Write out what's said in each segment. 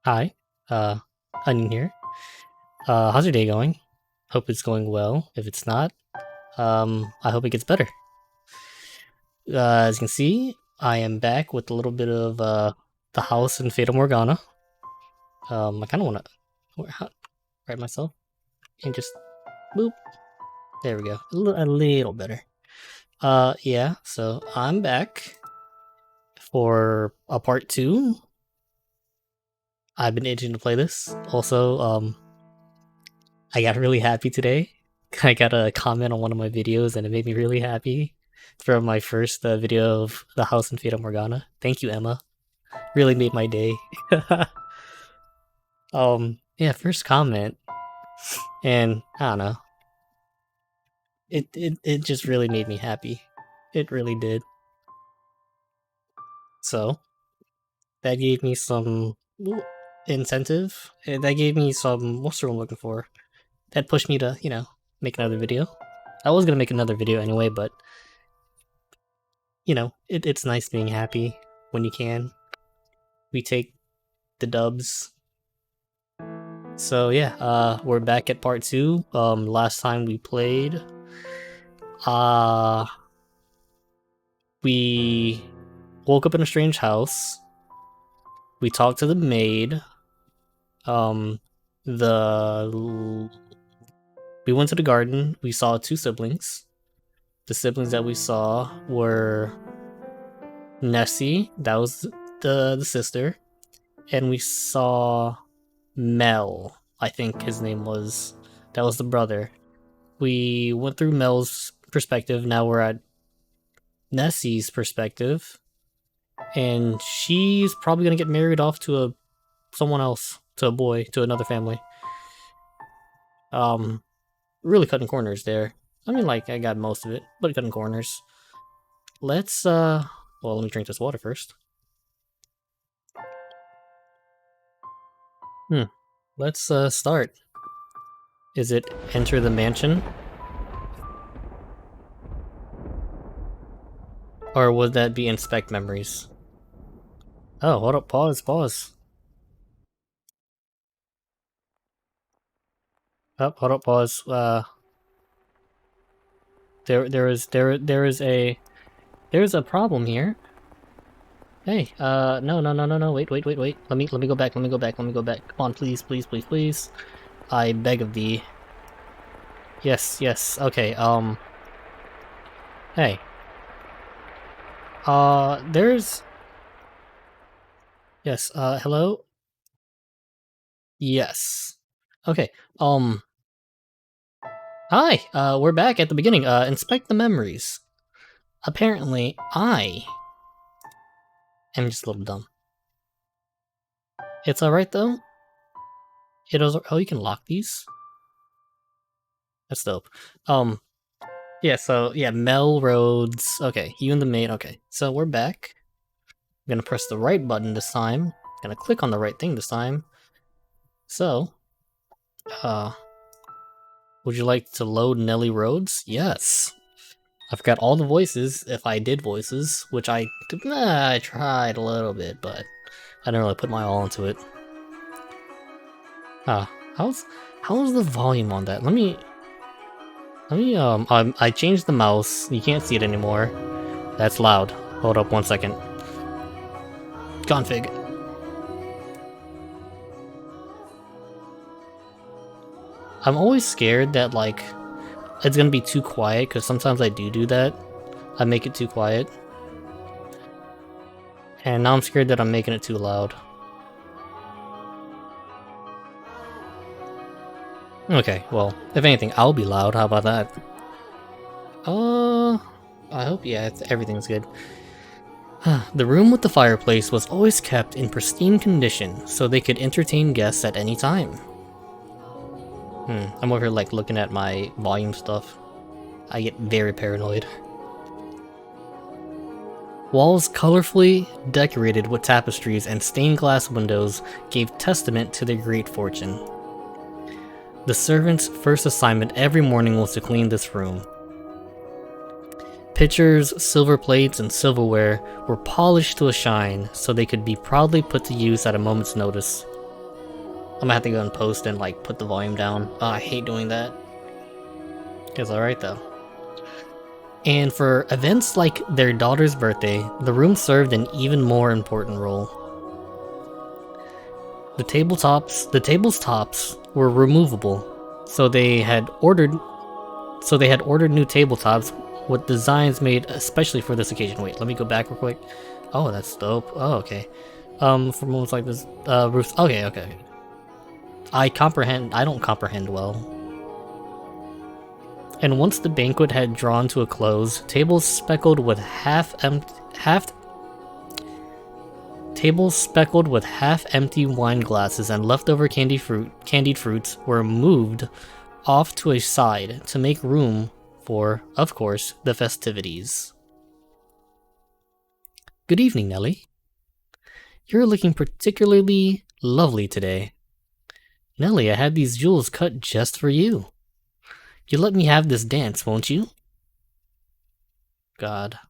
Hi, Onion here. How's your day going? Hope it's going well. If it's not, I hope it gets better. As you can see, I am back with a little bit of the house in Fata Morgana. I kind of want to write myself and just boop. There we go. A little better. Yeah. So I'm back for a part 2. I've been itching to play this. Also, I got really happy today. I got a comment on one of my videos and it made me really happy from my first video of the house in Fata Morgana. Thank you, Emma. Really made my day. Yeah, first comment. And I don't know. It just really made me happy. It really did. So that gave me some incentive. That gave me some, what's the word I'm looking for? That pushed me to, make another video. I was gonna make another video anyway, but it's nice being happy when you can. We take the dubs. So yeah, we're back at part 2. Last time we played, we woke up in a strange house. We talked to the maid. We went to the garden. We saw 2 siblings. The siblings that we saw were Nessie, that was the sister, and we saw Mel, I think his name was. That was the brother. We went through Mel's perspective. Now we're at Nessie's perspective, and she's probably gonna get married off to someone else, to a boy, to another family. Really cutting corners there. I mean, like, I got most of it, but cutting corners. Let's well, let me drink this water first. Let's start. Is it enter the mansion? Or would that be inspect memories? Oh, hold up, pause. Oh, hold up, pause. There is a problem here. Hey, no, wait. Let me go back. Come on, please. I beg of thee. Yes. Okay. Hey. There's. Yes. Hello. Yes. Okay. Hi. We're back at the beginning. Inspect the memories. Apparently, I am just a little dumb. It's alright though. It was. Oh, you can lock these. That's dope. Yeah, so, yeah, Mel Rhodes. Okay, you and the maid. Okay, so we're back. I'm gonna press the right button this time. Gonna click on the right thing this time. So, would you like to load Nelly Rhodes? Yes. I forgot all the voices, if I did voices, which I tried a little bit, but I didn't really put my all into it. How's the volume on that? Let me, I changed the mouse. You can't see it anymore. That's loud. Hold up 1 second. Config. I'm always scared that, like, it's gonna be too quiet, because sometimes I do that. I make it too quiet. And now I'm scared that I'm making it too loud. Okay, well, if anything, I'll be loud. How about that? I hope, yeah, everything's good. The room with the fireplace was always kept in pristine condition, so they could entertain guests at any time. I'm over here, like, looking at my volume stuff. I get very paranoid. Walls colorfully decorated with tapestries and stained glass windows gave testament to their great fortune. The servant's first assignment every morning was to clean this room. Pitchers, silver plates, and silverware were polished to a shine so they could be proudly put to use at a moment's notice. I'm gonna have to go and post and like put the volume down. Oh, I hate doing that. It's alright though. And for events like their daughter's birthday, the room served an even more important role. The table's tops were removable, so they had ordered new tabletops with designs made especially for this occasion. Wait, let me go back real quick. Oh, that's dope. Oh, okay. For moments like this, roofs. Okay. I don't comprehend well. And once the banquet had drawn to a close, tables speckled with half-empty wine glasses and leftover candied fruits were moved off to a side to make room for, of course, the festivities. Good evening, Nelly. You're looking particularly lovely today. Nelly, I had these jewels cut just for you. You let me have this dance, won't you? God.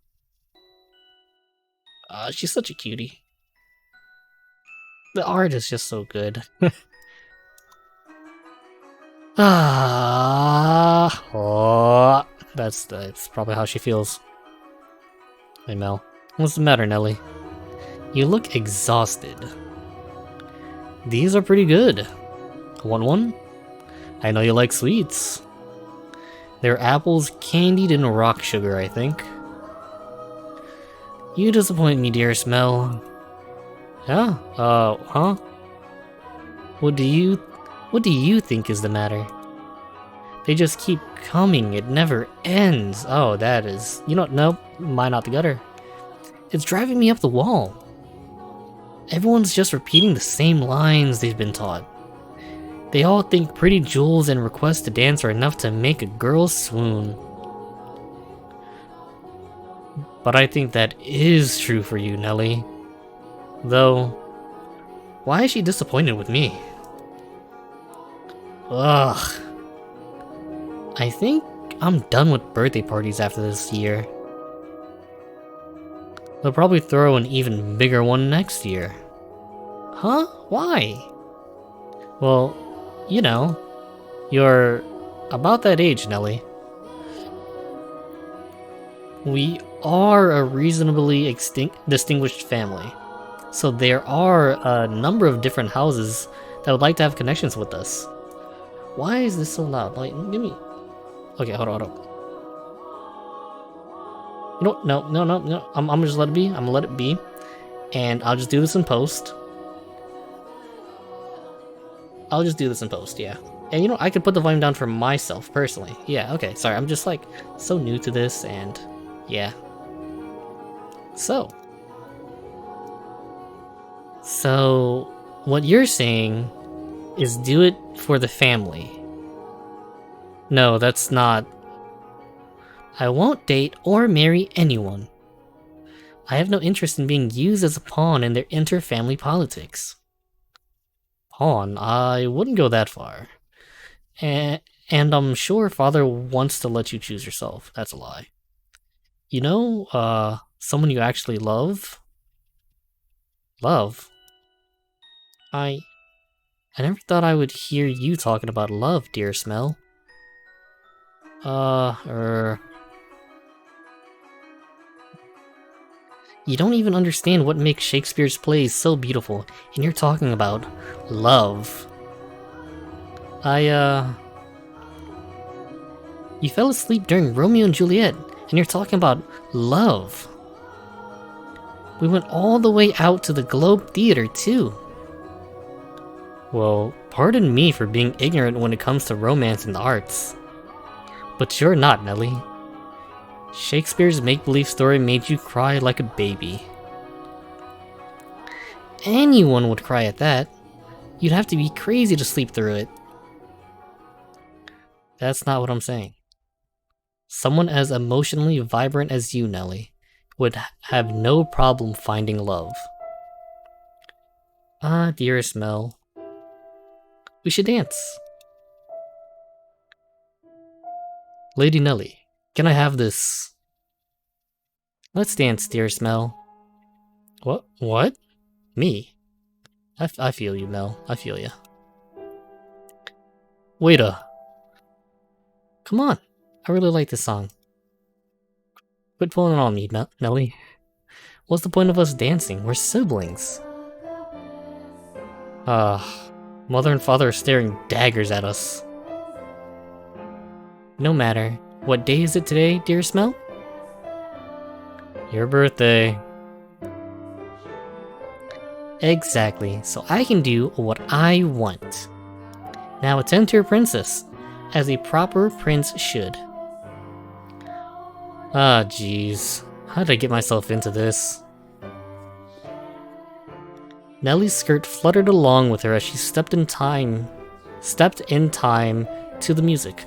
She's such a cutie. The art is just so good. That's probably how she feels. Hey Mel, what's the matter, Nelly? You look exhausted. These are pretty good. Want one? I know you like sweets. They're apples candied in rock sugar, I think. You disappoint me, dearest Mel. Yeah? Huh? What do you think is the matter? They just keep coming, it never ends. Oh, that is... You know, nope, mine not the gutter. It's driving me up the wall. Everyone's just repeating the same lines they've been taught. They all think pretty jewels and requests to dance are enough to make a girl swoon. But I think that is true for you, Nelly. Though, why is she disappointed with me? Ugh. I think I'm done with birthday parties after this year. They'll probably throw an even bigger one next year. Huh? Why? Well, you know, you're about that age, Nelly. We are a reasonably distinguished family, so there are a number of different houses that would like to have connections with us. Why is this so loud? Like, give me... Okay, hold on. You know, no. I'm gonna just let it be. I'm gonna let it be. And I'll just do this in post. Yeah. And you know, I could put the volume down for myself, personally. Yeah, okay, sorry. I'm just, like, so new to this, and... yeah. So, what you're saying is do it for the family. No, that's not... I won't date or marry anyone. I have no interest in being used as a pawn in their inter-family politics. Pawn? I wouldn't go that far. And I'm sure father wants to let you choose yourself. That's a lie. You know, someone you actually love? Love? I never thought I would hear you talking about love, dear Smell. You don't even understand what makes Shakespeare's plays so beautiful, and you're talking about love. You fell asleep during Romeo and Juliet, and you're talking about love. We went all the way out to the Globe Theatre, too. Well, pardon me for being ignorant when it comes to romance and the arts. But you're not, Nelly. Shakespeare's make-believe story made you cry like a baby. Anyone would cry at that. You'd have to be crazy to sleep through it. That's not what I'm saying. Someone as emotionally vibrant as you, Nelly, would have no problem finding love. Ah, dearest Mel. We should dance. Lady Nelly, can I have this? Let's dance, dearest Mel. What? Me? I feel you, Mel. I feel you. Wait a... Come on. I really like this song. Quit pulling on me, Nelly. What's the point of us dancing? We're siblings. Mother and father are staring daggers at us. No matter. What day is it today, dearest Mel? Your birthday. Exactly, so I can do what I want. Now attend to your princess, as a proper prince should. Ah, jeez. How did I get myself into this? Nelly's skirt fluttered along with her as she stepped in time to the music.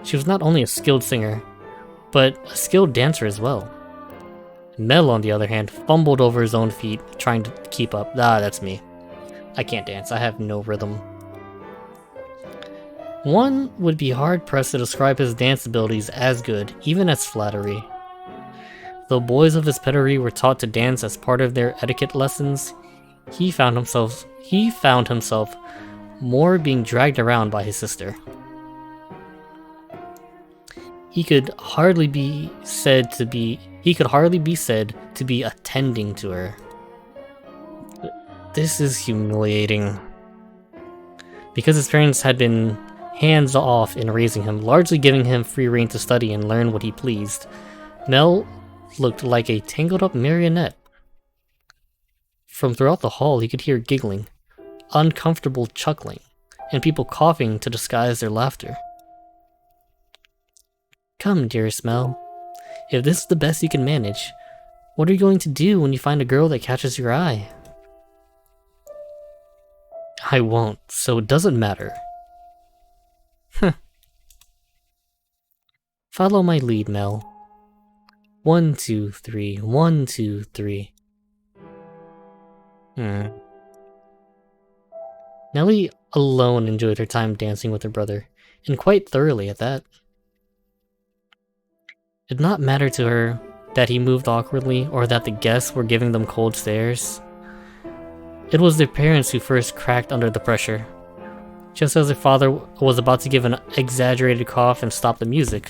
She was not only a skilled singer, but a skilled dancer as well. Mel, on the other hand, fumbled over his own feet, trying to keep up. Ah, that's me. I can't dance, I have no rhythm. One would be hard-pressed to describe his dance abilities as good, even as flattery. Though boys of his pedigree were taught to dance as part of their etiquette lessons, he found himself more being dragged around by his sister. He could hardly be said to be attending to her. This is humiliating. Because his parents had been hands off in raising him, largely giving him free rein to study and learn what he pleased, Mel looked like a tangled up marionette. From throughout the hall, he could hear giggling, uncomfortable chuckling, and people coughing to disguise their laughter. Come, dearest Mel. If this is the best you can manage, what are you going to do when you find a girl that catches your eye? I won't, so it doesn't matter. Follow my lead, Mel. 1, 2, 3, 1, 2, 3. Nelly alone enjoyed her time dancing with her brother, and quite thoroughly at that. It did not matter to her that he moved awkwardly or that the guests were giving them cold stares. It was their parents who first cracked under the pressure. Just as their father was about to give an exaggerated cough and stop the music,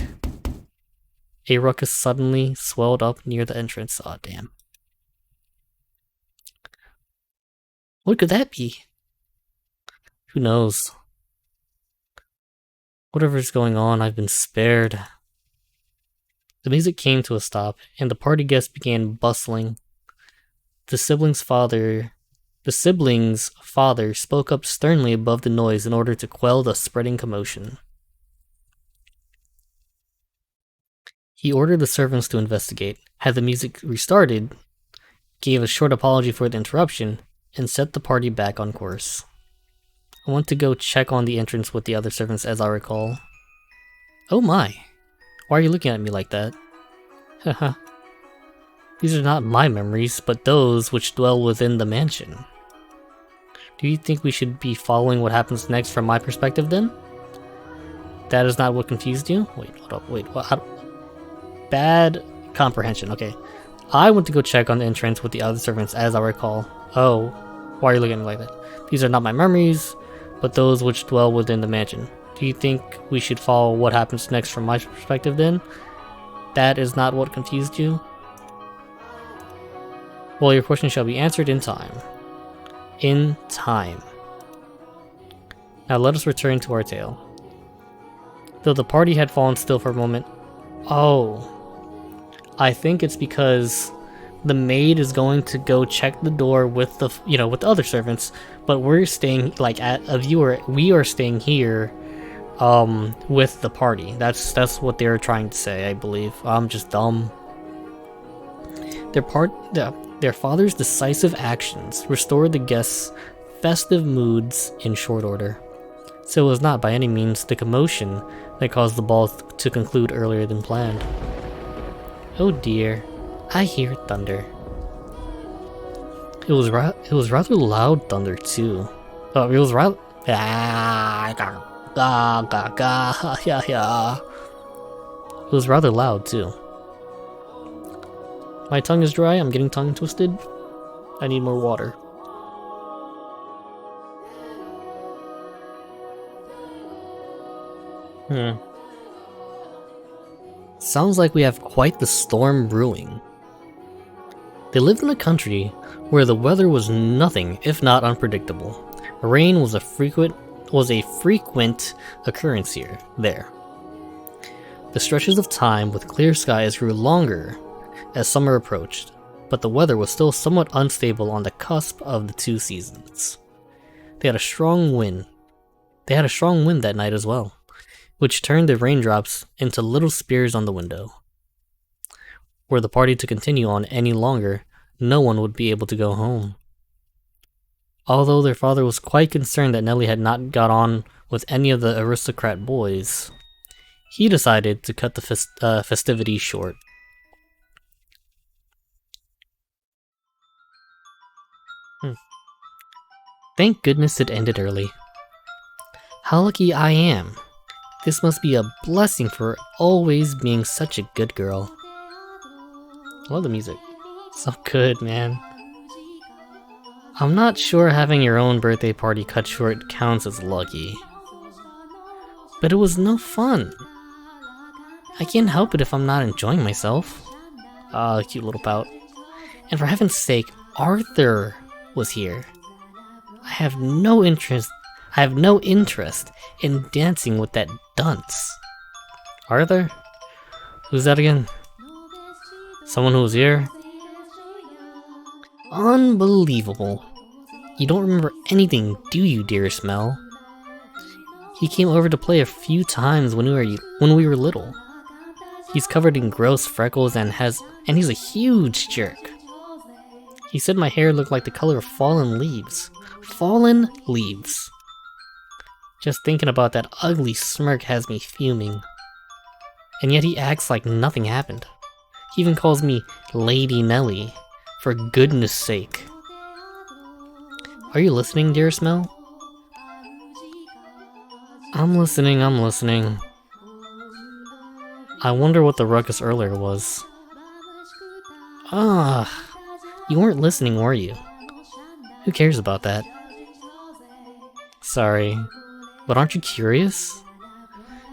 a ruckus suddenly swelled up near the entrance. Aw, damn. What could that be? Who knows? Whatever's going on, I've been spared. The music came to a stop, and the party guests began bustling. The siblings' father spoke up sternly above the noise in order to quell the spreading commotion. He ordered the servants to investigate, had the music restarted, gave a short apology for the interruption, and set the party back on course. I want to go check on the entrance with the other servants, as I recall. Oh my! Why are you looking at me like that? Haha. These are not my memories, but those which dwell within the mansion. Do you think we should be following what happens next from my perspective then? That is not what confused you? Wait, hold up, wait, what? Bad comprehension, okay. I went to go check on the entrance with the other servants, as I recall. Oh, why are you looking at me like that? These are not my memories, but those which dwell within the mansion. Do you think we should follow what happens next from my perspective then? That is not what confused you? Well, your question shall be answered in time. In time. Now let us return to our tale. Though the party had fallen still for a moment. Oh. I think it's because the maid is going to go check the door with the, with the other servants, but we're staying, like, we are staying here, with the party. That's what they're trying to say, I believe. I'm just dumb. Their father's decisive actions restored the guests' festive moods in short order. So it was not by any means the commotion that caused the ball to conclude earlier than planned. Oh dear, I hear thunder. It was rather loud thunder too. Oh, it was rather. It was rather loud too. My tongue is dry. I'm getting tongue twisted. I need more water. Hmm. Sounds like we have quite the storm brewing. They lived in a country where the weather was nothing if not unpredictable. Rain was a frequent occurrence there. The stretches of time with clear skies grew longer as summer approached, but the weather was still somewhat unstable on the cusp of the two seasons. They had a strong wind. They had a strong wind that night as well, which turned the raindrops into little spears on the window. Were the party to continue on any longer, no one would be able to go home. Although their father was quite concerned that Nelly had not got on with any of the aristocrat boys, he decided to cut the festivities short. Thank goodness it ended early. How lucky I am. This must be a blessing for always being such a good girl. I love the music. So good, man. I'm not sure having your own birthday party cut short counts as lucky. But it was no fun. I can't help it if I'm not enjoying myself. Ah, cute little pout. And for heaven's sake, Arthur was here. I have no interest in dancing with that dunce. Arthur? Who's that again? Someone who was here? Unbelievable. You don't remember anything, do you, dearest Mel? He came over to play a few times when we were little. He's covered in gross freckles and he's a huge jerk. He said my hair looked like the color of fallen leaves. Fallen leaves. Just thinking about that ugly smirk has me fuming. And yet he acts like nothing happened. He even calls me Lady Nelly. For goodness sake. Are you listening, dearest Mel? I'm listening. I wonder what the ruckus earlier was. You weren't listening, were you? Who cares about that? Sorry, but aren't you curious?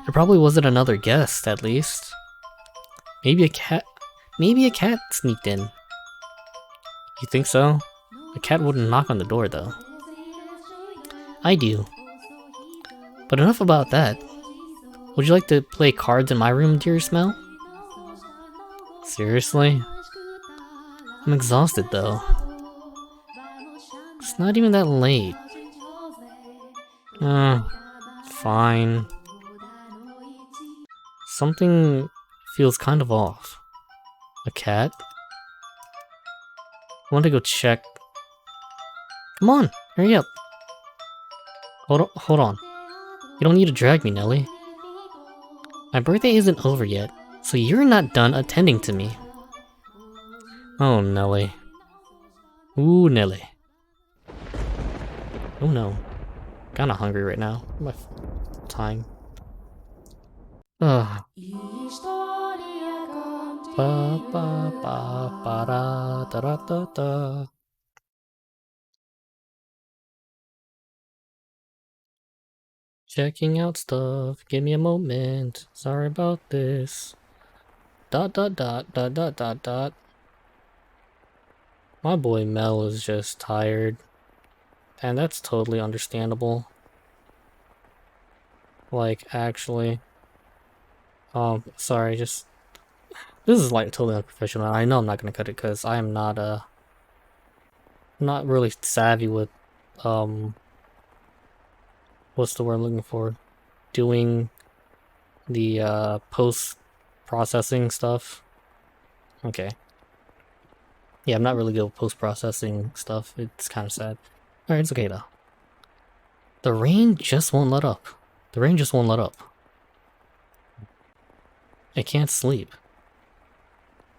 There probably wasn't another guest, at least. Maybe a cat sneaked in. You think so? A cat wouldn't knock on the door, though. I do. But enough about that. Would you like to play cards in my room, dearest Mel? Seriously? I'm exhausted, though. It's not even that late. Fine. Something feels kind of off. A cat? I want to go check. Come on, hurry up. Hold on. You don't need to drag me, Nelly. My birthday isn't over yet, so you're not done attending to me. Oh, Nelly. Ooh, Nelly. Oh no. Kinda hungry right now. My time. Ugh. Ba ba ba ba da da da da da. Checking out stuff. Give me a moment. Sorry about this. Dot dot dot dot dot dot dot. My boy Mel is just tired. And that's totally understandable. Like, actually. Sorry, just... This is like totally unprofessional. I know I'm not gonna cut it because I am not, not really savvy with, what's the word I'm looking for? Doing the, post-processing stuff. Okay. Yeah, I'm not really good with post-processing stuff. It's kind of sad. Alright, it's okay though. The rain just won't let up. The rain just won't let up. I can't sleep.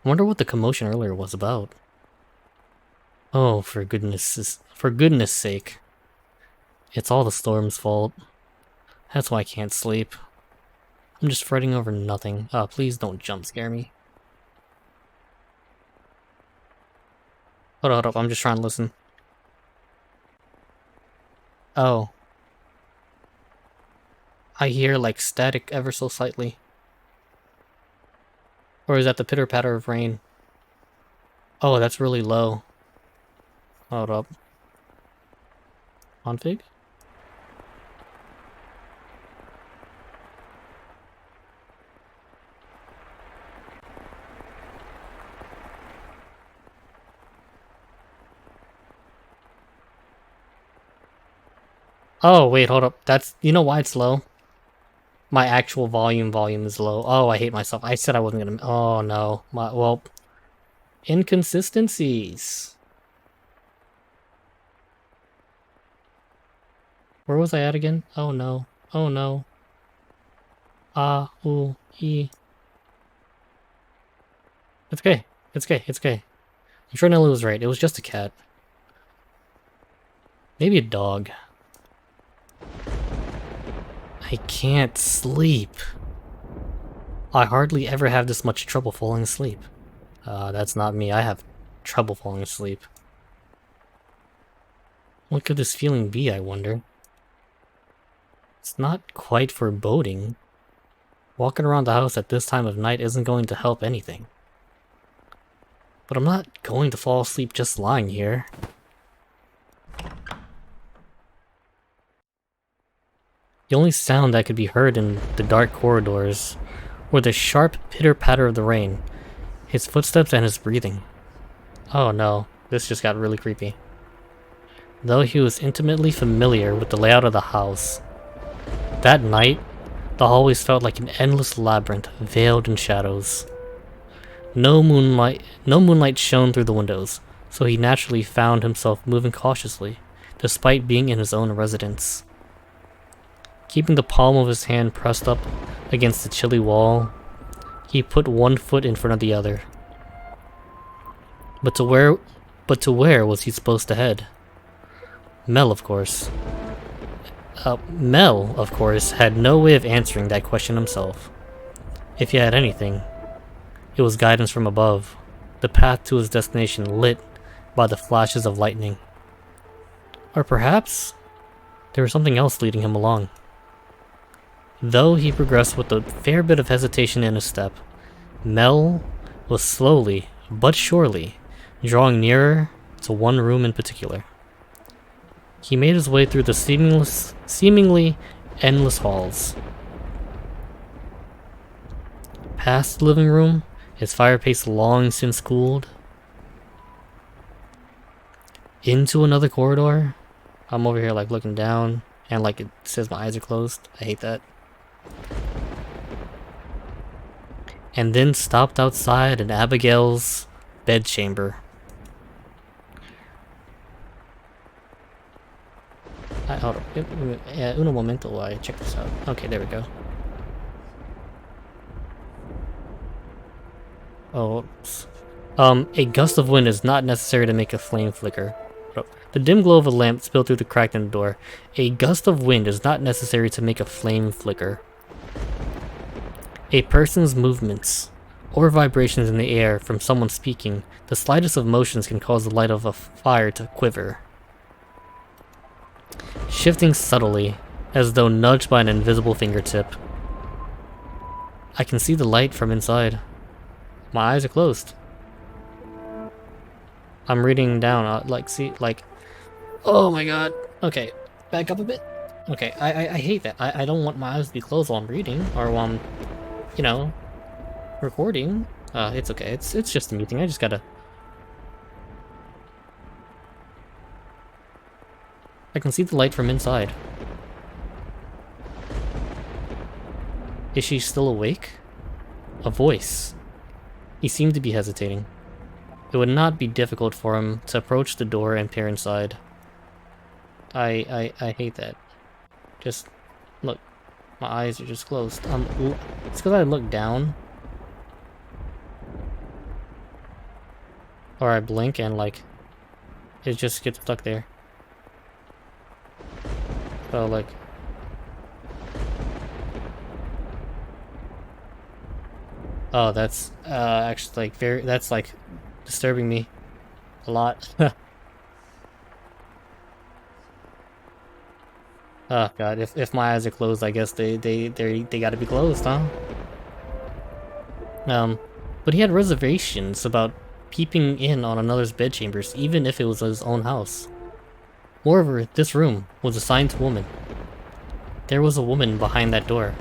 I wonder what the commotion earlier was about. Oh, for goodness sake. It's all the storm's fault. That's why I can't sleep. I'm just fretting over nothing. Please don't jump scare me. Hold up, I'm just trying to listen. Oh. I hear like static ever so slightly. Or is that the pitter patter of rain? Oh, that's really low. Hold up. Config? Oh, wait, hold up. That's, you know why it's low? My actual volume is low. Oh, I hate myself. I said I wasn't gonna, oh no. Well, inconsistencies. Where was I at again? Oh no. Oh no. Ah, ooh, e. It's okay. It's okay. It's okay. I'm sure Nelly was right. It was just a cat. Maybe a dog. I can't sleep. I hardly ever have this much trouble falling asleep. That's not me. I have trouble falling asleep. What could this feeling be, I wonder? It's not quite foreboding. Walking around the house at this time of night isn't going to help anything. But I'm not going to fall asleep just lying here. The only sound that could be heard in the dark corridors were the sharp pitter-patter of the rain, his footsteps and his breathing. Oh no, this just got really creepy. Though he was intimately familiar with the layout of the house, that night, the hallways felt like an endless labyrinth veiled in shadows. No moonlight shone through the windows, so he naturally found himself moving cautiously, despite being in his own residence. Keeping the palm of his hand pressed up against the chilly wall, he put one foot in front of the other. But to where was he supposed to head? Mel, of course. Mel, of course, had no way of answering that question himself. If he had anything, it was guidance from above, the path to his destination lit by the flashes of lightning. Or perhaps there was something else leading him along. Though he progressed with a fair bit of hesitation in his step, Mel was slowly, but surely, drawing nearer to one room in particular. He made his way through the seemingly endless halls. Past the living room, his fireplace long since cooled. Into another corridor. I'm over here like looking down, and like it says my eyes are closed. I hate that. And then stopped outside in Abigail's bedchamber. Hold up. Uno momento while I check this out. Okay, there we go. Oh, oops. A gust of wind is not necessary to make a flame flicker. The dim glow of a lamp spilled through the crack in the door. A gust of wind is not necessary to make a flame flicker. A person's movements or vibrations in the air from someone speaking, the slightest of motions can cause the light of a fire to quiver. Shifting subtly, as though nudged by an invisible fingertip. I can see the light from inside. My eyes are closed. I'm reading down, oh my god. Okay, back up a bit. Okay, I hate that. I don't want my eyes to be closed while I'm reading, or while I'm, you know, recording. It's okay, it's just a meeting, I just gotta... I can see the light from inside. Is she still awake? A voice. He seemed to be hesitating. It would not be difficult for him to approach the door and peer inside. I hate that. Just, look. My eyes are just closed. It's because I look down. Or I blink and, like, it just gets stuck there. So, like... Oh, that's, actually, like, that's, like, disturbing me a lot. Oh god, if my eyes are closed, I guess they gotta be closed, huh? But he had reservations about peeping in on another's bedchambers, even if it was his own house. Moreover, this room was assigned to women. There was a woman behind that door.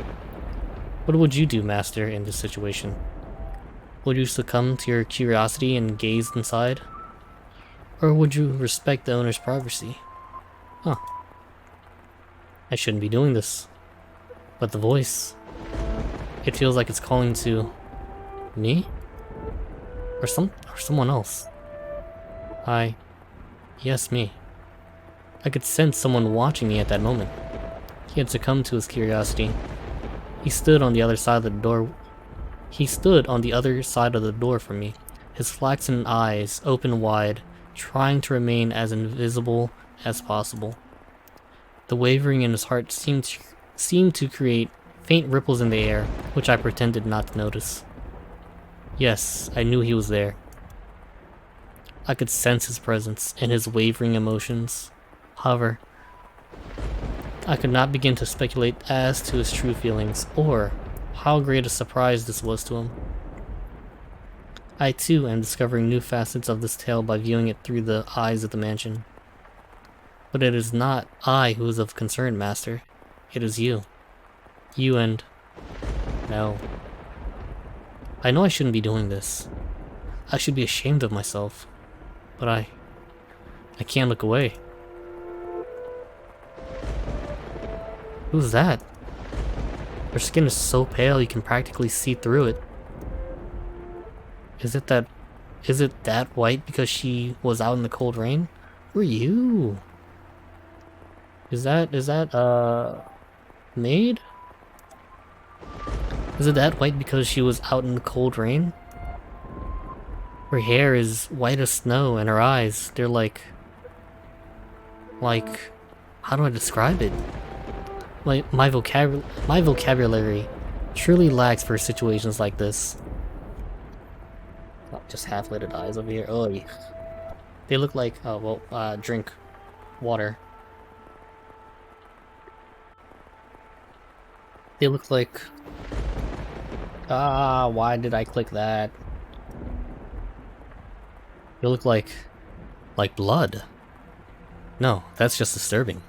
What would you do, Master, in this situation? Would you succumb to your curiosity and gaze inside? Or would you respect the owner's privacy? Huh. I shouldn't be doing this. But the voice... it feels like it's calling to... me? Or someone else. Yes, me. I could sense someone watching me at that moment. He had succumbed to his curiosity. He stood on the other side of the door. He stood on the other side of the door from me, his flaxen eyes open wide, trying to remain as invisible as possible. The wavering in his heart seemed to create faint ripples in the air, which I pretended not to notice. Yes, I knew he was there. I could sense his presence and his wavering emotions. However, I could not begin to speculate as to his true feelings, or how great a surprise this was to him. I too am discovering new facets of this tale by viewing it through the eyes of the mansion. But it is not I who is of concern, Master. It is you. You and... no. I know I shouldn't be doing this. I should be ashamed of myself. But I can't look away. Who's that? Her skin is so pale you can practically see through it. Is it that white because she was out in the cold rain? Who are you? Is that maid? Is it that white because she was out in the cold rain? Her hair is white as snow and her eyes, they're like, how do I describe it? My vocabulary truly lacks for situations like this. Oh, just half-lidded eyes over here. Oh, they look like, oh well, drink water. They look like, why did I click that? They look like blood. No, that's just disturbing.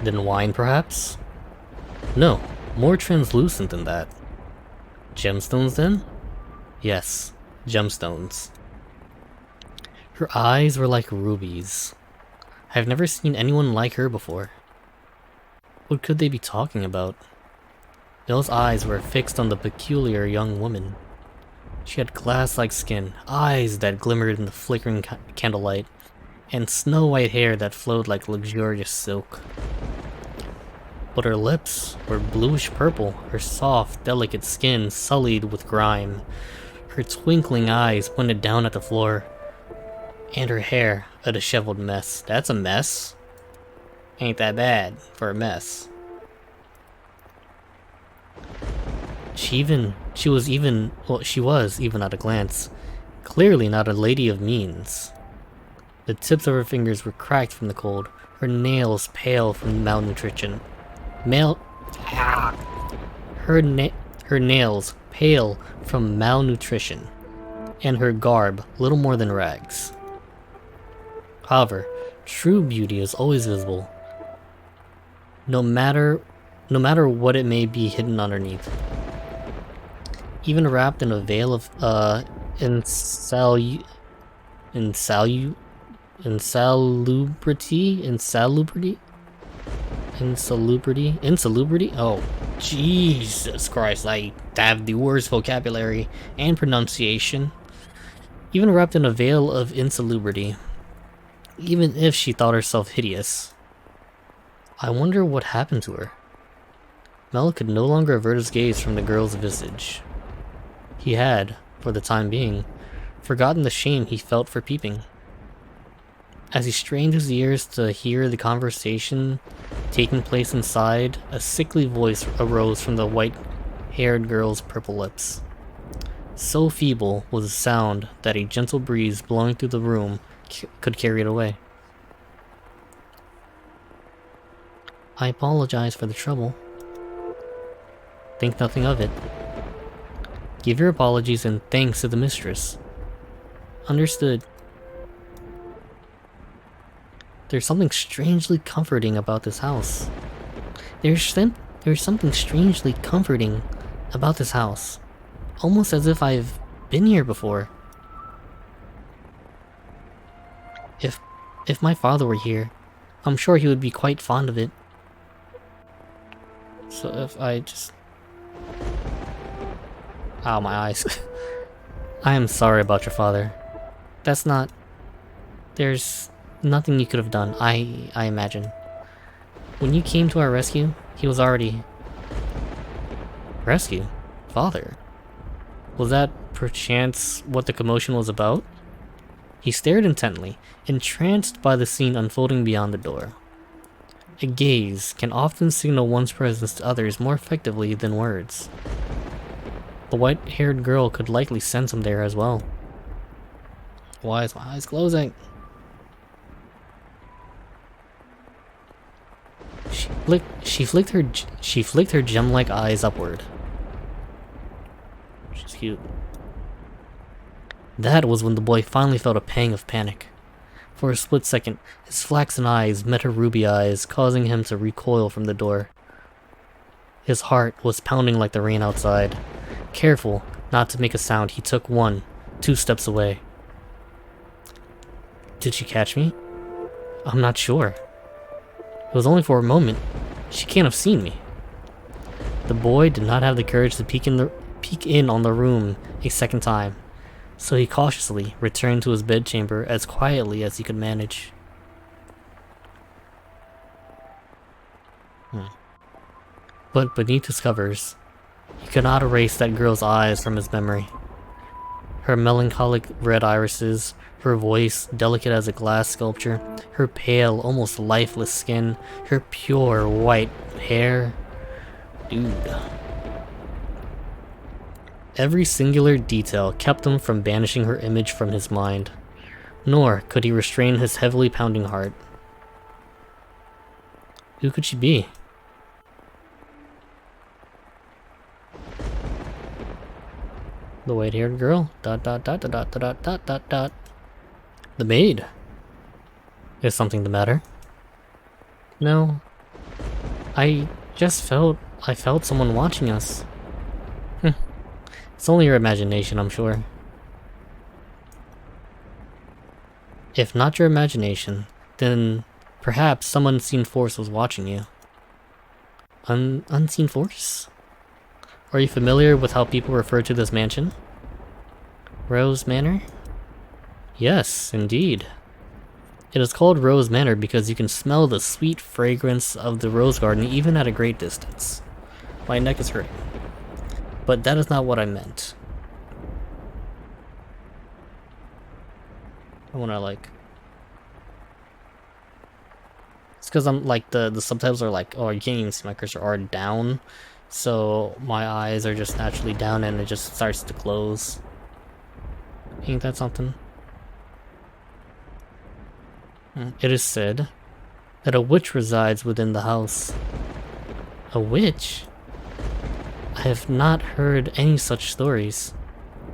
Then wine, perhaps? No, more translucent than that. Gemstones, then? Yes, gemstones. Her eyes were like rubies. I've never seen anyone like her before. What could they be talking about? Those eyes were fixed on the peculiar young woman. She had glass-like skin, eyes that glimmered in the flickering candlelight, and snow-white hair that flowed like luxurious silk. But her lips were bluish-purple, her soft, delicate skin sullied with grime. Her twinkling eyes pointed down at the floor, and her hair a disheveled mess. That's a mess. Ain't that bad for a mess. She was even at a glance, clearly not a lady of means. The tips of her fingers were cracked from the cold, her nails pale from malnutrition. Her nails pale from malnutrition, and her garb little more than rags. However, true beauty is always visible, no matter what it may be hidden underneath. Even wrapped in a veil of insalubrity. Oh, Jesus Christ! I have the worst vocabulary and pronunciation. Even wrapped in a veil of insalubrity. Even if she thought herself hideous. I wonder what happened to her. Mel could no longer avert his gaze from the girl's visage. He had, for the time being, forgotten the shame he felt for peeping. As he strained his ears to hear the conversation taking place inside, a sickly voice arose from the white-haired girl's purple lips. So feeble was the sound that a gentle breeze blowing through the room could carry it away. I apologize for the trouble. Think nothing of it. Give your apologies and thanks to the mistress. Understood. There's something strangely comforting about this house. There's something strangely comforting about this house. Almost as if I've been here before. If my father were here, I'm sure he would be quite fond of it. So if I just... Ow, my eyes. I am sorry about your father. That's not... There's nothing you could have done, I imagine. When you came to our rescue, he was already... Rescue? Father? Was that perchance what the commotion was about? He stared intently, entranced by the scene unfolding beyond the door. A gaze can often signal one's presence to others more effectively than words. The white-haired girl could likely sense him there as well. Why is my eyes closing? She flicked her gem-like eyes upward. She's cute. That was when the boy finally felt a pang of panic. For a split second, his flaxen eyes met her ruby eyes, causing him to recoil from the door. His heart was pounding like the rain outside. Careful not to make a sound, he took 2 steps away. Did she catch me? I'm not sure. It was only for a moment. She can't have seen me. The boy did not have the courage to peek in on the room a second time, so he cautiously returned to his bedchamber as quietly as he could manage. But beneath his covers, he could not erase that girl's eyes from his memory. Her melancholic red irises, her voice delicate as a glass sculpture, her pale, almost lifeless skin, her pure white hair. Dude. Every singular detail kept him from banishing her image from his mind, nor could he restrain his heavily pounding heart. Who could she be? The white-haired girl. ... The maid. Is something the matter? No. I felt someone watching us. It's only your imagination, I'm sure. If not your imagination, then perhaps some unseen force was watching you. Unseen force? Are you familiar with how people refer to this mansion? Rose Manor? Yes, indeed. It is called Rose Manor because you can smell the sweet fragrance of the rose garden even at a great distance. My neck is hurting. But that is not what I meant. I wanna like... It's because I'm like, the subtitles are like, oh, you can't even see my cursor, are down. So my eyes are just naturally down and it just starts to close. Ain't that something? It is said that a witch resides within the house. A witch? I have not heard any such stories.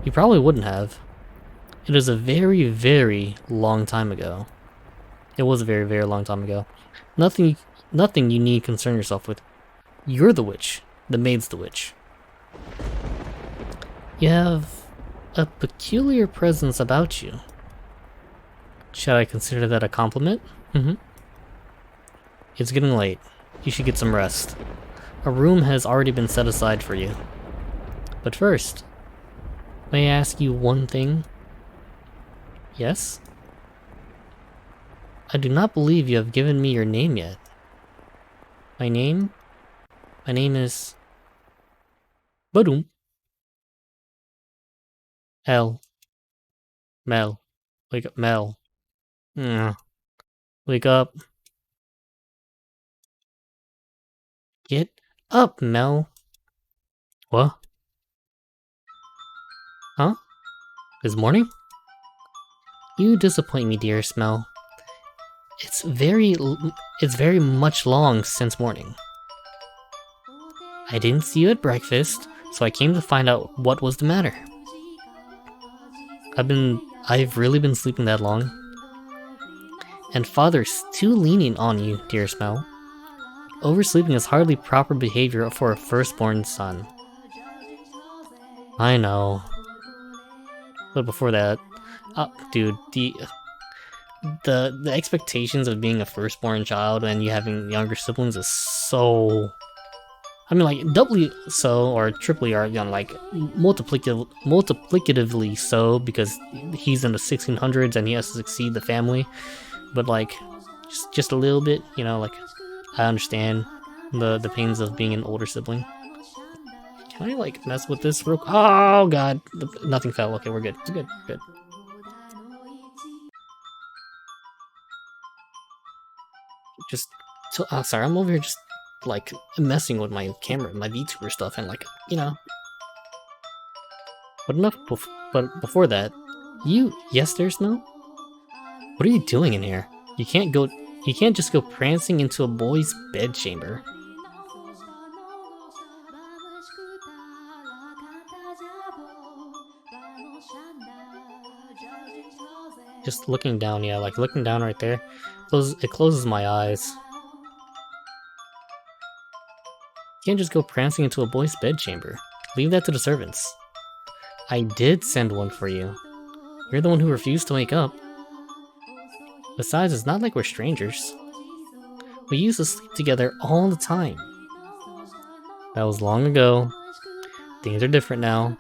You probably wouldn't have. It is a very, very long time ago. It was a very, very long time ago. Nothing you need concern yourself with. You're the witch. The maid's the witch. You have a peculiar presence about you. Should I consider that a compliment? It's getting late. You should get some rest. A room has already been set aside for you. But first, may I ask you one thing? Yes? I do not believe you have given me your name yet. My name? My name is... Badoom. L. Mel. Wake up, Mel. Wake up. Get up, Mel. What? Huh? Is morning? You disappoint me, dear Smell. It's very much long since morning. I didn't see you at breakfast, so I came to find out what was the matter. I've really been sleeping that long. And father's too lenient on you, dearest Mel. Oversleeping is hardly proper behavior for a firstborn son. I know. But before that, dude, the expectations of being a firstborn child and you having younger siblings is so... I mean, like, doubly so, or triply, or, you know, like, multiplicatively so, because he's in the 1600s and he has to succeed the family. But, like, just a little bit, you know, like, I understand the pains of being an older sibling. Can I, like, mess with this real quick? Oh, God. Nothing fell. Okay, we're good. We're good. Good. Just... sorry, I'm over here just, like, messing with my camera, my VTuber stuff, and, like, you know. But before that, yes, there's Mel? What are you doing in here? You can't just go prancing into a boy's bedchamber. Just looking down, yeah, like looking down right there. It closes my eyes. You can't just go prancing into a boy's bedchamber. Leave that to the servants. I did send one for you. You're the one who refused to wake up. Besides, it's not like we're strangers. We used to sleep together all the time. That was long ago. Things are different now.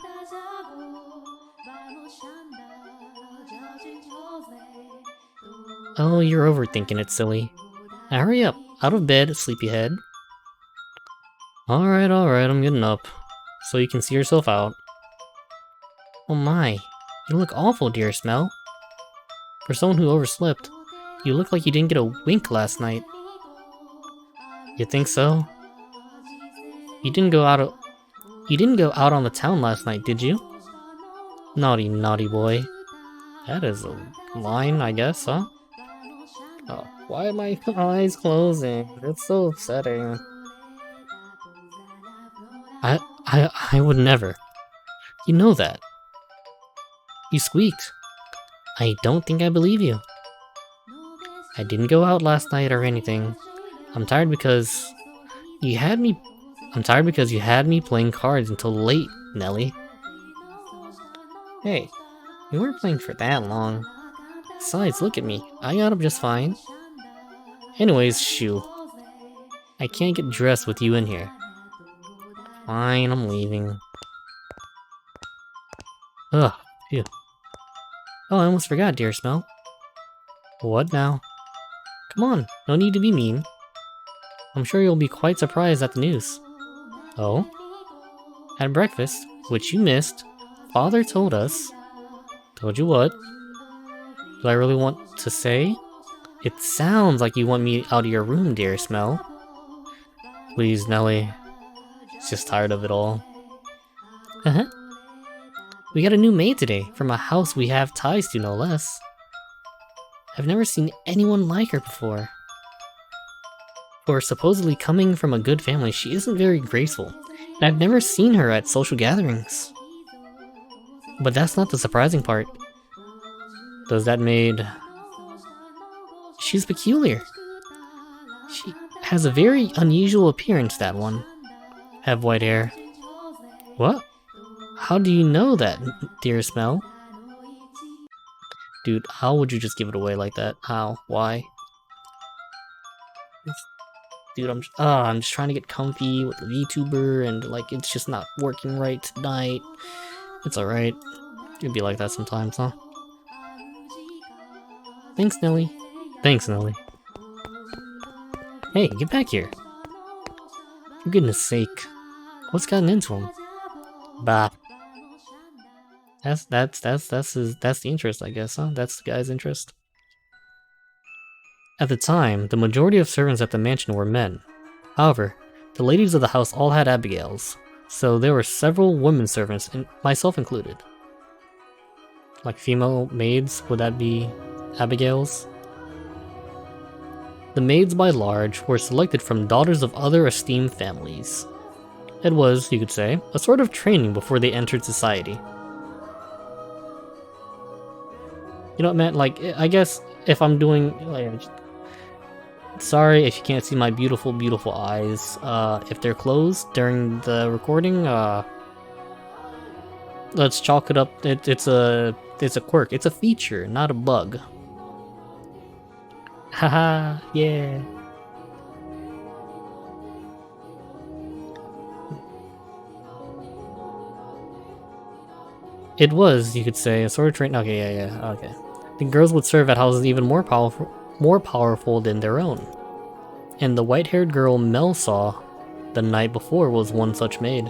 Oh, you're overthinking it, silly. Now hurry up. Out of bed, sleepyhead. Alright, I'm getting up. So you can see yourself out. Oh my. You look awful, dearest Mel. For someone who overslept, you look like you didn't get a wink last night. You think so? You didn't go out on the town last night, did you? Naughty, naughty boy. That is a line, I guess, huh? Oh, why are my eyes closing? It's so upsetting. I would never. You know that. You squeaked. I don't think I believe you. I didn't go out last night or anything. I'm tired because you had me playing cards until late, Nelly. Hey, we weren't playing for that long. Besides, look at me. I got up just fine. Anyways, shoo. I can't get dressed with you in here. Fine, I'm leaving. Ugh, phew. Oh, I almost forgot, dearest Mel. What now? Come on, no need to be mean. I'm sure you'll be quite surprised at the news. Oh? At breakfast, which you missed, Father told us... Told you what? Do I really want to say? It sounds like you want me out of your room, dearest Mel. Please, Nelly. Just tired of it all. Uh-huh. We got a new maid today, from a house we have ties to, no less. I've never seen anyone like her before. For supposedly coming from a good family, she isn't very graceful, and I've never seen her at social gatherings. But that's not the surprising part. Does that maid... She's peculiar. She has a very unusual appearance, that one. Have white hair. What? How do you know that, dearest Mel? Dude, how would you just give it away like that? How? Why? Dude, I'm just trying to get comfy with the VTuber, and like it's just not working right tonight. It's alright. It'd be like that sometimes, huh? Thanks, Nelly. Thanks, Nelly. Hey, get back here. For goodness sake. What's gotten into him? Bah. That's the interest, I guess, huh? That's the guy's interest. At the time, the majority of servants at the mansion were men. However, the ladies of the house all had Abigails, so there were several women servants, and myself included. Like female maids, would that be Abigails? The maids by large were selected from daughters of other esteemed families. It was, you could say, a sort of training before they entered society. You know what, man, like, I guess if I'm doing, like, sorry if you can't see my beautiful, beautiful eyes. If they're closed during the recording, let's chalk it up. It's a quirk. It's a feature, not a bug. Haha, yeah. It was, you could say, a sort of train. Okay, yeah, okay. The girls would serve at houses even more powerful than their own. And the white-haired girl Mel saw the night before was one such maid.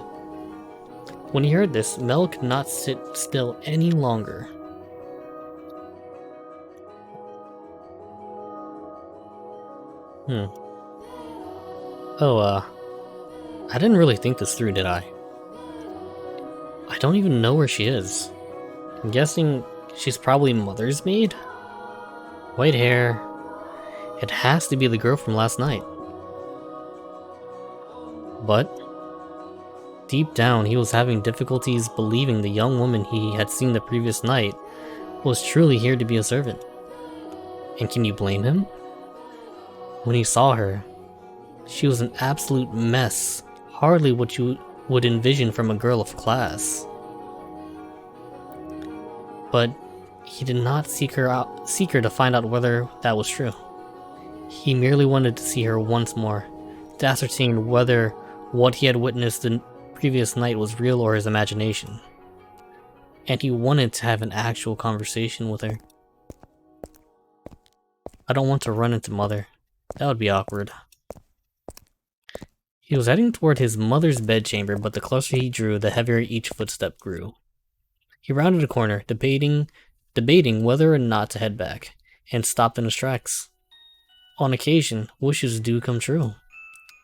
When he heard this, Mel could not sit still any longer. Oh, I didn't really think this through, did I? I don't even know where she is. I'm guessing she's probably Mother's maid? White hair. It has to be the girl from last night. But deep down, he was having difficulties believing the young woman he had seen the previous night was truly here to be a servant. And can you blame him? When he saw her, she was an absolute mess, hardly what you would envision from a girl of class. But he did not seek her to find out whether that was true. He merely wanted to see her once more, to ascertain whether what he had witnessed the previous night was real or his imagination. And he wanted to have an actual conversation with her. I don't want to run into Mother. That would be awkward. He was heading toward his mother's bedchamber, but the closer he drew, the heavier each footstep grew. He rounded a corner, debating whether or not to head back, and stopped in his tracks. On occasion, wishes do come true.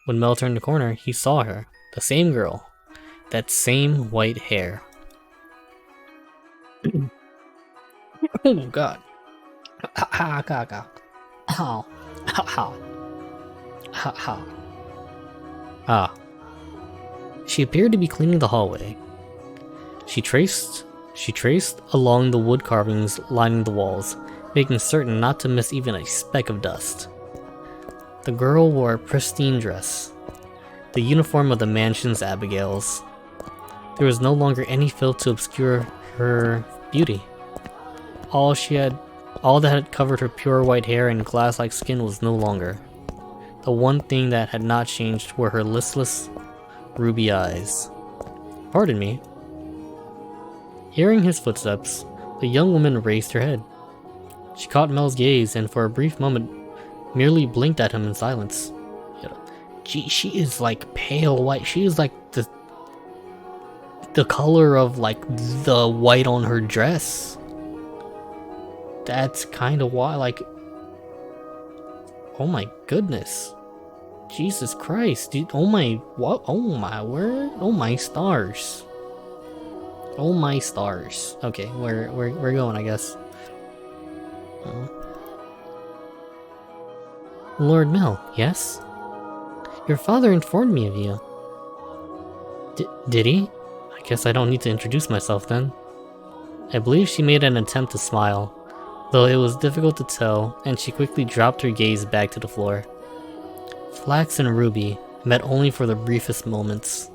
When Mel turned the corner, he saw her, the same girl, that same white hair. Oh god. Ha ha ha. How? How? How? Ah. She appeared to be cleaning the hallway. She traced along the wood carvings lining the walls, making certain not to miss even a speck of dust. The girl wore a pristine dress, the uniform of the mansion's Abigails. There was no longer any filth to obscure her beauty. All that had covered her pure white hair and glass-like skin was no longer. The one thing that had not changed were her listless, ruby eyes. Pardon me. Hearing his footsteps, the young woman raised her head. She caught Mel's gaze and for a brief moment merely blinked at him in silence. She is like pale white. She is like the color of like the white on her dress. That's kind of why, like, oh my goodness. Jesus Christ, dude. Oh my, what? Oh my word. Oh my stars. Oh my stars. Okay, we're going, I guess. Lord Mel, yes? Your father informed me of you. Did he? I guess I don't need to introduce myself then. I believe she made an attempt to smile, though it was difficult to tell, and she quickly dropped her gaze back to the floor. Flax and Ruby met only for the briefest moments.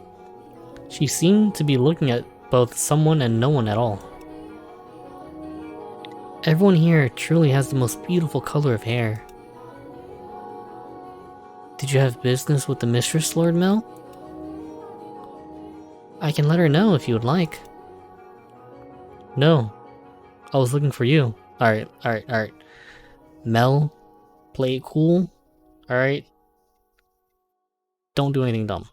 She seemed to be looking at both someone and no one at all. Everyone here truly has the most beautiful color of hair. Did you have business with the mistress, Lord Mel? I can let her know if you would like. No. I was looking for you. Alright. Mel, play it cool. Alright? Don't do anything dumb.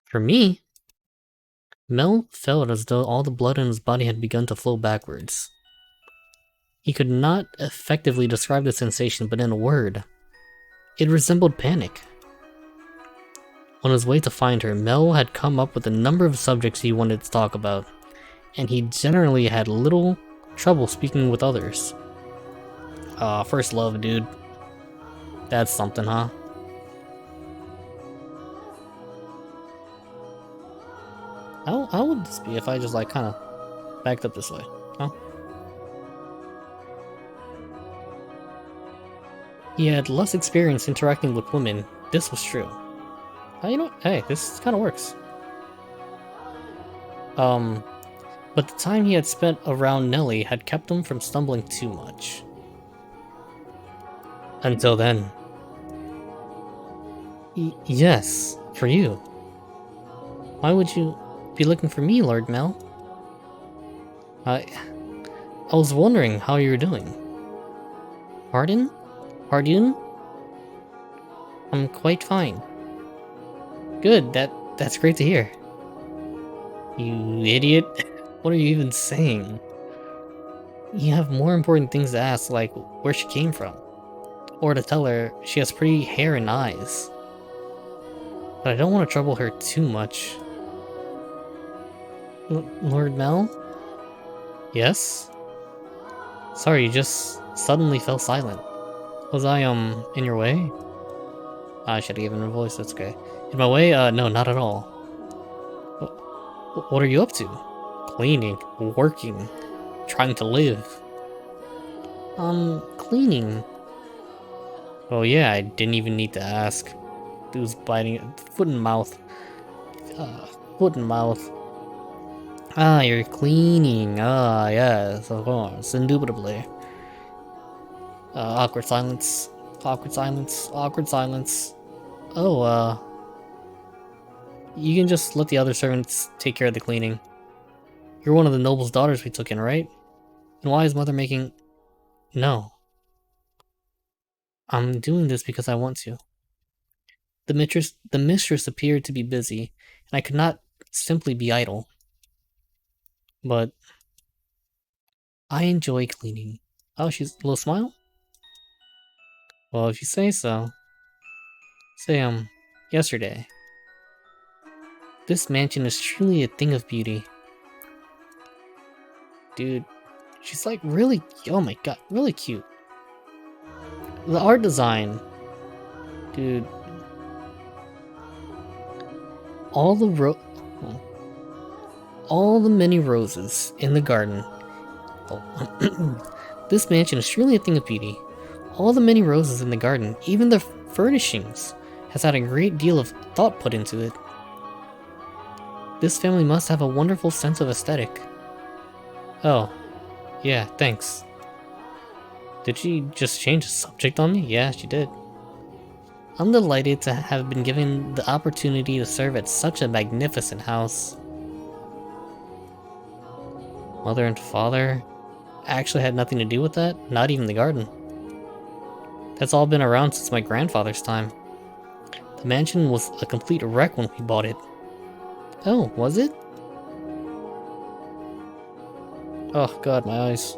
For me? Mel felt as though all the blood in his body had begun to flow backwards. He could not effectively describe the sensation, but in a word, it resembled panic. On his way to find her, Mel had come up with a number of subjects he wanted to talk about, and he generally had little trouble speaking with others. First love, dude. That's something, huh? How would this be if I just like kind of backed up this way? Huh? He had less experience interacting with women. This was true. You know what? Hey, this kind of works. But the time he had spent around Nelly had kept him from stumbling too much. Until then. Yes, for you. Why would you be looking for me, Lord Mel? I was wondering how you were doing. Pardon? Pardon? I'm quite fine. Good, that's great to hear. You idiot. What are you even saying? You have more important things to ask, like where she came from. Or to tell her she has pretty hair and eyes. But I don't want to trouble her too much. Lord Mel? Yes? Sorry, you just suddenly fell silent. Was I, in your way? I should have given her a voice, that's okay. In my way? No, not at all. What are you up to? Cleaning, working, trying to live. Cleaning. Oh yeah, I didn't even need to ask. Dude's biting foot and mouth. Foot and mouth. Ah, you're cleaning. Ah, yes, of course, indubitably. Awkward silence. Awkward silence. Awkward silence. Oh, you can just let the other servants take care of the cleaning. You're one of the noble's daughters we took in, right? And why is mother making... No. I'm doing this because I want to. The mistress appeared to be busy, and I could not simply be idle. But I enjoy cleaning. Oh, she's a little smile? Well, if you say so. Say, yesterday. This mansion is truly a thing of beauty. Dude, she's like really, oh my god, really cute. The art design. Dude. All the many roses in the garden. Oh. This mansion is truly a thing of beauty. All the many roses in the garden, even the furnishings, has had a great deal of thought put into it. This family must have a wonderful sense of aesthetic. Oh, yeah, thanks. Did she just change the subject on me? Yeah, she did. I'm delighted to have been given the opportunity to serve at such a magnificent house. Mother and father actually had nothing to do with that, not even the garden. That's all been around since my grandfather's time. The mansion was a complete wreck when we bought it. Oh, was it? Oh god, my eyes.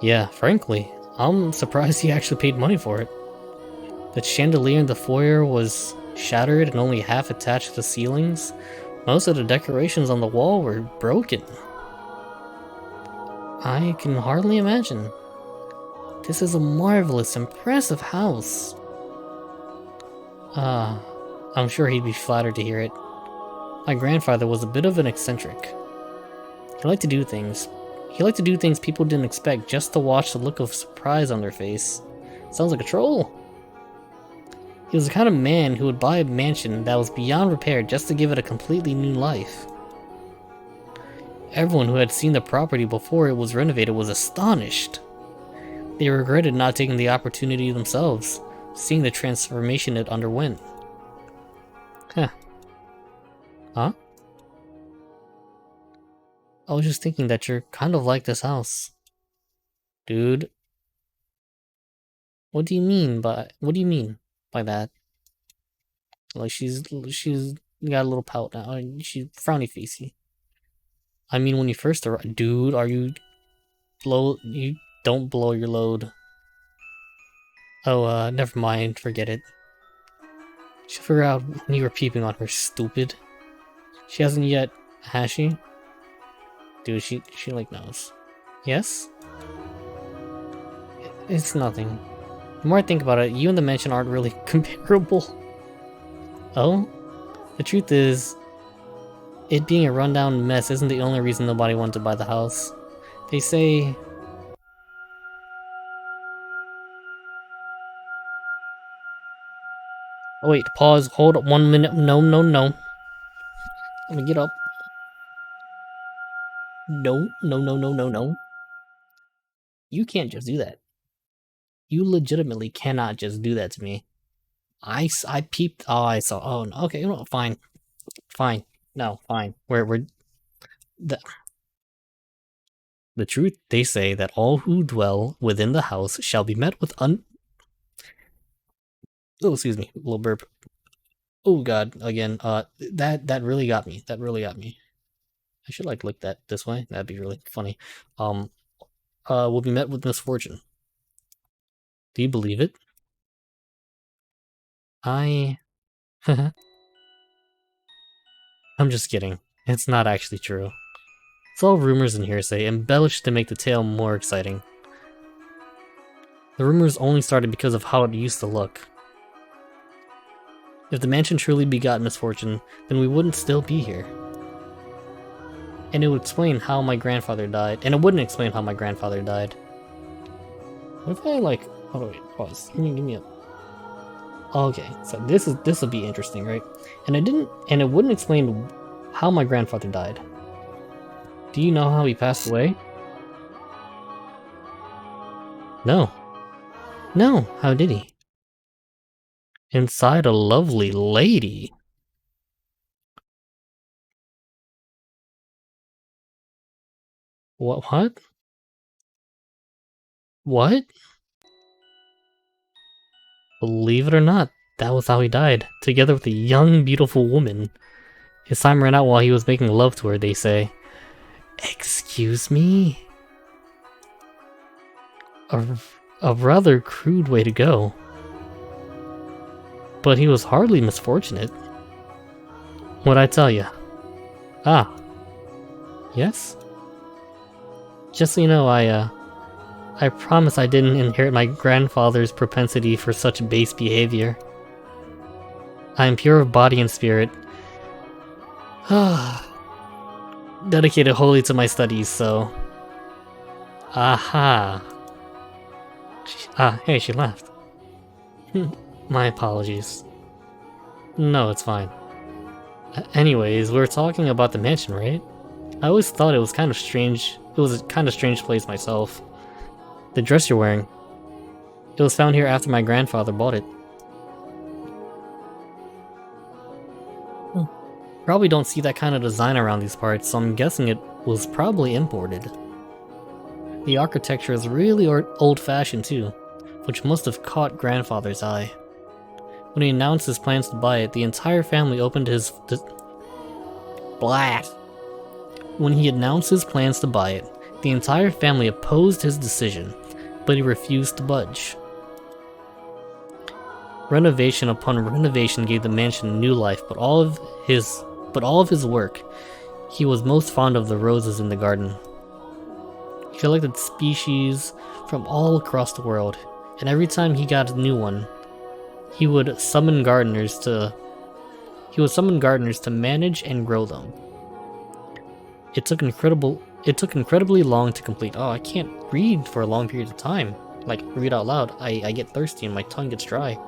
Yeah, frankly, I'm surprised he actually paid money for it. The chandelier in the foyer was shattered and only half attached to the ceilings. Most of the decorations on the wall were broken. I can hardly imagine. This is a marvelous, impressive house. I'm sure he'd be flattered to hear it. My grandfather was a bit of an eccentric. He liked to do things. People didn't expect just to watch the look of surprise on their face. Sounds like a troll. He was the kind of man who would buy a mansion that was beyond repair just to give it a completely new life. Everyone who had seen the property before it was renovated was astonished. They regretted not taking the opportunity themselves, seeing the transformation it underwent. Huh. Huh? I was just thinking that you're kind of like this house. Dude. What do you mean by that? Like she's got a little pout now. She's frowny facey. I mean when you first arrived, dude, you don't blow your load. Oh, never mind, forget it. She'll figure out when you were peeping on her, stupid. She hasn't yet, has she? Dude, she like knows. Yes? It's nothing. The more I think about it, you and the mansion aren't really comparable. Oh? The truth is, it being a rundown mess isn't the only reason nobody wanted to buy the house. They say... Oh wait, pause, hold up 1 minute. No. Let me get up. No. You can't just do that. You legitimately cannot just do that to me. I peeped. Oh, I saw. Oh, no, okay, no, fine. No, fine. We're the truth. They say that all who dwell within the house shall be met with Oh, excuse me, little burp. Oh God, again. That really got me. That really got me. I should like look that this way. That'd be really funny. Will be met with misfortune. Do you believe it? I'm just kidding. It's not actually true. It's all rumors and hearsay, embellished to make the tale more exciting. The rumors only started because of how it used to look. If the mansion truly begot misfortune, then we wouldn't still be here. And it would explain how my grandfather died. And it wouldn't explain how my grandfather died. What if I like... Oh wait, pause. Give me a... Okay, so this will be interesting, right? And it wouldn't explain how my grandfather died. Do you know how he passed away? No. No, how did he? Inside a lovely lady. What? What? Believe it or not, that was how he died, together with a young, beautiful woman. His time ran out while he was making love to her, they say. Excuse me? A rather crude way to go. But he was hardly misfortunate. What'd I tell you? Ah. Yes? Just so you know, I promise I didn't inherit my grandfather's propensity for such base behavior. I am pure of body and spirit. Dedicated wholly to my studies, so... Aha. Hey, she left. My apologies. No, it's fine. Anyways, we're talking about the mansion, right? I always thought it was kind of strange. It was a kind of strange place myself. The dress you're wearing. It was found here after my grandfather bought it. Probably don't see that kind of design around these parts, so I'm guessing it was probably imported. The architecture is really old-fashioned too, which must have caught grandfather's eye. When he announced his plans to buy it, the entire family opened his... Blah! When he announced his plans to buy it, the entire family opposed his decision, but he refused to budge. Renovation upon renovation gave the mansion new life, but all of his work, he was most fond of the roses in the garden. He collected species from all across the world, and every time he got a new one, he would summon gardeners to manage and grow them. It took incredibly long to complete. Oh, I can't read for a long period of time. Like, read out loud. I get thirsty and my tongue gets dry.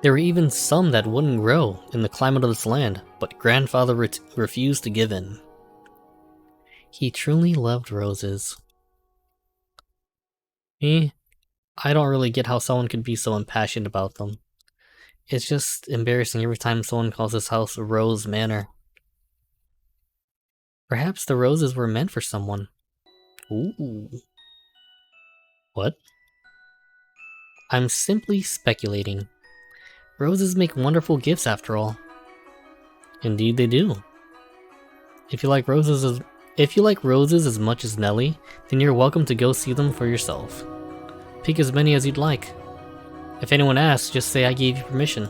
There were even some that wouldn't grow in the climate of this land, but grandfather refused to give in. He truly loved roses. Me? I don't really get how someone could be so impassioned about them. It's just embarrassing every time someone calls this house Rose Manor. Perhaps the roses were meant for someone. Ooh. What? I'm simply speculating. Roses make wonderful gifts after all. Indeed they do. If you like roses If you like roses as much as Nelly, then you're welcome to go see them for yourself. Pick as many as you'd like. If anyone asks, just say I gave you permission.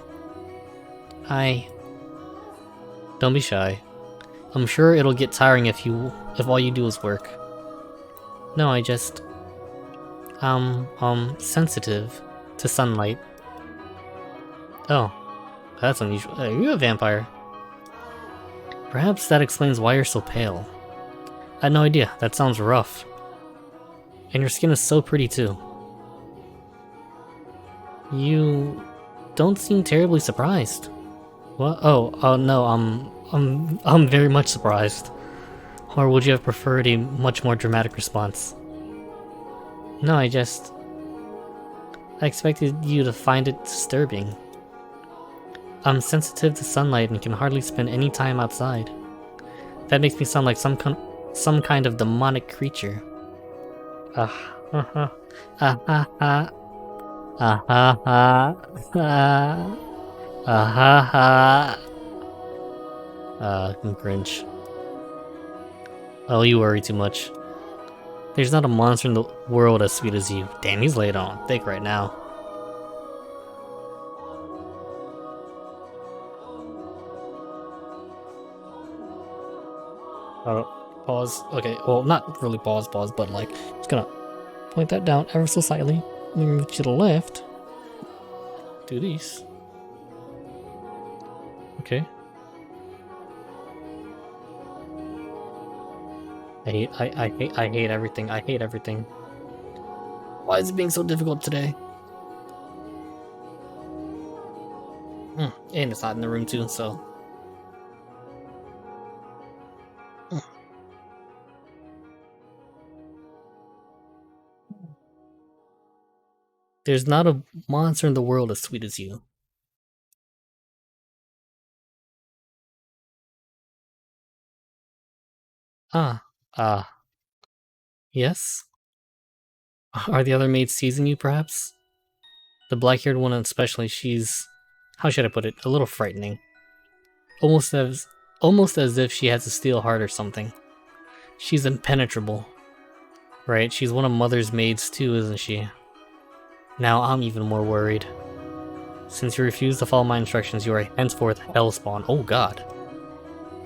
Don't be shy. I'm sure it'll get tiring if all you do is work. No, sensitive to sunlight. Oh, that's unusual. Are you a vampire? Perhaps that explains why you're so pale. I had no idea. That sounds rough. And your skin is so pretty too. You don't seem terribly surprised. What? Oh no, I'm very much surprised. Or would you have preferred a much more dramatic response? No, I expected you to find it disturbing. I'm sensitive to sunlight and can hardly spend any time outside. That makes me sound like some kind of demonic creature. Grinch. Oh, you worry too much. There's not a monster in the world as sweet as you. Damn, he's laid on thick right now. Pause. Okay, well, not really pause, but like, just gonna point that down ever so slightly. Move to the left. Do these. Okay. I hate everything. I hate everything. Why is it being so difficult today? And it's hot in the room too, so. There's not a monster in the world as sweet as you. Yes? Are the other maids teasing you, perhaps? The black-haired one especially, she's... how should I put it? A little frightening. Almost as if she has a steel heart or something. She's impenetrable. Right, she's one of Mother's maids too, isn't she? Now I'm even more worried. Since you refuse to follow my instructions, you are henceforth Hellspawn. Oh god.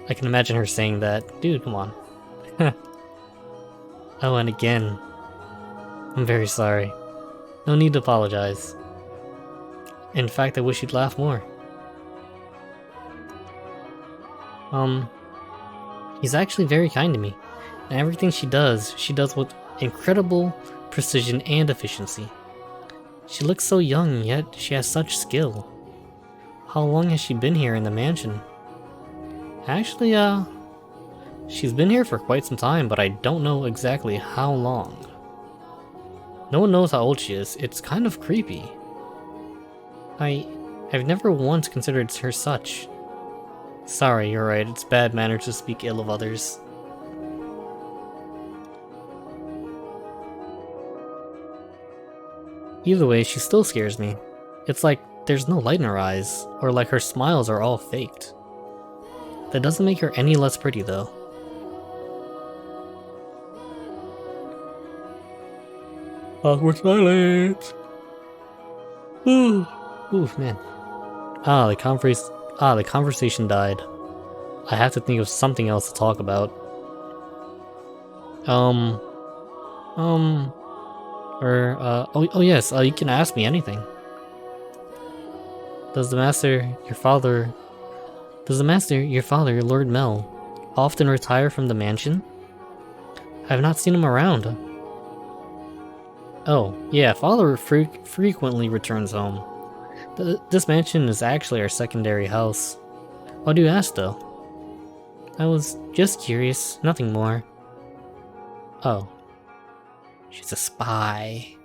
I can imagine her saying that. Dude, come on. Oh, and again. I'm very sorry. No need to apologize. In fact, I wish you'd laugh more. He's actually very kind to me. And everything she does with incredible precision and efficiency. She looks so young, yet she has such skill. How long has she been here in the mansion? Actually, she's been here for quite some time, but I don't know exactly how long. No one knows how old she is. It's kind of creepy. I've never once considered her such. Sorry, you're right. It's bad manners to speak ill of others. Either way, she still scares me. It's like there's no light in her eyes, or like her smiles are all faked. That doesn't make her any less pretty, though. Awkward silence. Ooh, man. The conversation died. I have to think of something else to talk about. Oh yes, you can ask me anything. Does the master, your father, Lord Mel, often retire from the mansion? I have not seen him around. Oh, yeah, father frequently returns home. This mansion is actually our secondary house. Why do you ask, though? I was just curious, nothing more. Oh. She's a spy.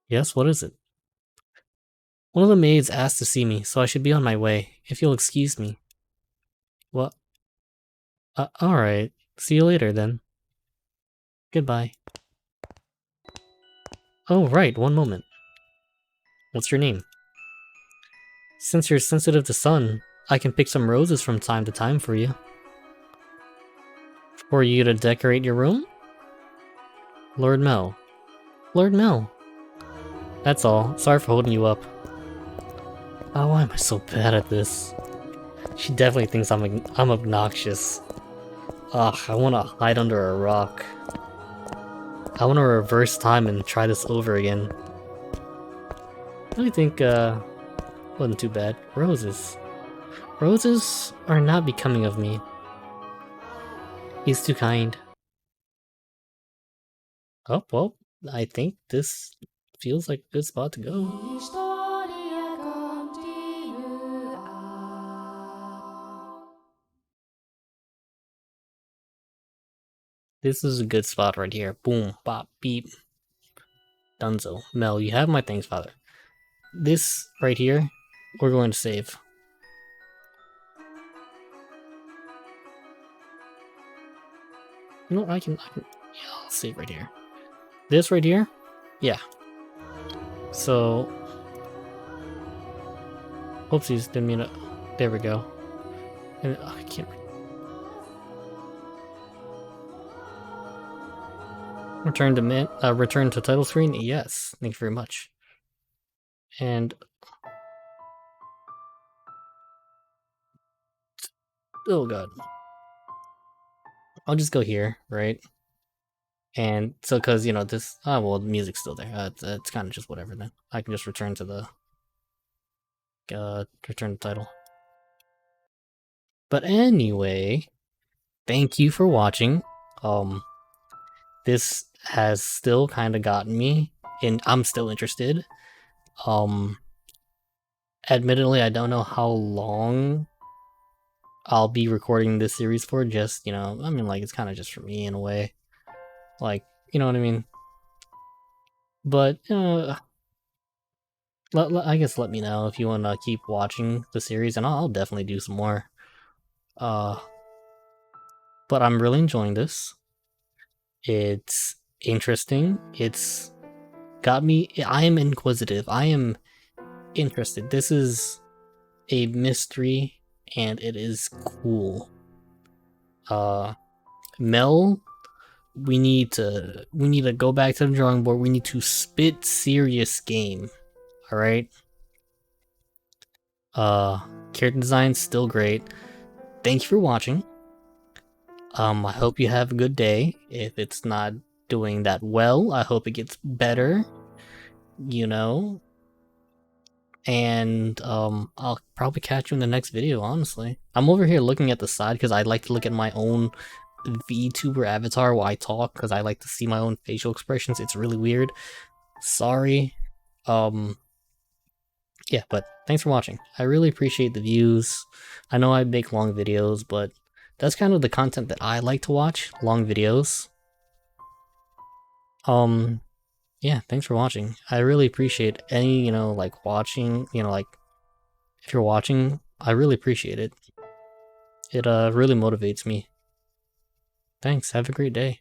Yes, what is it? One of the maids asked to see me, so I should be on my way, if you'll excuse me. What? Alright. See you later, then. Goodbye. Oh, right, one moment. What's your name? Since you're sensitive to sun, I can pick some roses from time to time for you. For you to decorate your room? Lord Mel. Lord Mel. That's all. Sorry for holding you up. Oh, why am I so bad at this? She definitely thinks I'm obnoxious. Ugh, I wanna hide under a rock. I wanna reverse time and try this over again. I really think, wasn't too bad. Roses. Roses are not becoming of me. He's too kind. Oh, well, I think this feels like a good spot to go. This is a good spot right here. Boom, bop, beep. Dunzo. Mel, you have my thanks, father. This right here, we're going to save. You know, I can, yeah, I'll save right here. This right here, yeah. So, oopsies, didn't mean to, there we go. And, I can't. Return to title screen? Yes, thank you very much. And, oh god. I'll just go here, right? And so, cause, you know, this, oh, well, the music's still there. It's kind of just whatever then. I can just return to the, return the title. But anyway, thank you for watching. This has still kind of gotten me, and I'm still interested. Admittedly, I don't know how long I'll be recording this series for. Just, you know, I mean, like, it's kind of just for me in a way. Like, you know what I mean? But, I guess let me know if you want to keep watching the series, and I'll definitely do some more. But I'm really enjoying this. It's interesting. It's got me. I am inquisitive. I am interested. This is a mystery, and it is cool. Mel, we need to go back to the drawing board. We need to spit serious game. All right. Character design still great. Thank you for watching. I hope you have a good day. If it's not doing that well, I hope it gets better. You know. And I'll probably catch you in the next video, honestly. I'm over here looking at the side because I like to look at my own VTuber avatar while I talk because I like to see my own facial expressions. It's really weird. Sorry. Yeah, but thanks for watching. I really appreciate the views. I know I make long videos, but that's kind of the content that I like to watch, long videos. Yeah, thanks for watching. I really appreciate any, you know, like watching, you know, like if you're watching, I really appreciate it. It really motivates me. Thanks, have a great day.